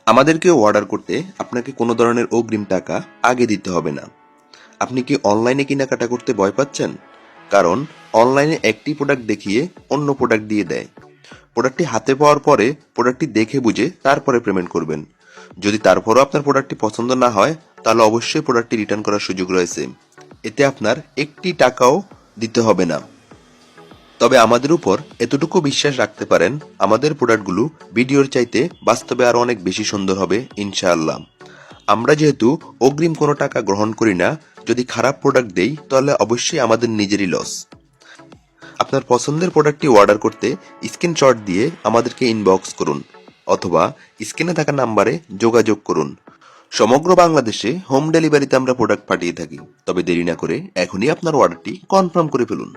আমাদেরকে অর্ডার করতে আপনাকে কোনো ধরনের অগ্রিম টাকা আগে দিতে হবে না। আপনি কি অনলাইনে কেনাকাটা করতে ভয় পাচ্ছেন? কারণ অনলাইনে একটি প্রোডাক্ট দেখিয়ে অন্য প্রোডাক্ট দিয়ে দেয়। প্রোডাক্টটি হাতে পাওয়ার পরে প্রোডাক্টটি দেখে বুঝে তারপরে পেমেন্ট করবেন। যদি তারপরও আপনার প্রোডাক্টটি পছন্দ না হয়, তাহলে অবশ্যই প্রোডাক্টটি রিটার্ন করার সুযোগ রয়েছে। এতে আপনার একটি টাকাও দিতে হবে না। তবে আমাদের উপর এতটুকু বিশ্বাস রাখতে পারেন, আমাদের প্রোডাক্টগুলো ভিডিওর চাইতে বাস্তবে আরো অনেক বেশি সুন্দর হবে ইনশাআল্লাহ। আমরা যেহেতু অগ্রিম কোনো টাকা গ্রহণ করি না, যদি খারাপ প্রোডাক্ট দেই তাহলে অবশ্যই আমাদের নিজেরই লস। আপনার পছন্দের প্রোডাক্টটি অর্ডার করতে স্ক্রিনশট দিয়ে আমাদেরকে ইনবক্স করুন অথবা স্ক্রিনে থাকা নাম্বারে যোগাযোগ করুন। সমগ্র বাংলাদেশে হোম ডেলিভারিতে আমরা প্রোডাক্ট পাঠিয়ে থাকি। তবে দেরি না করে এখনই আপনার অর্ডারটি কনফার্ম করে ফেলুন।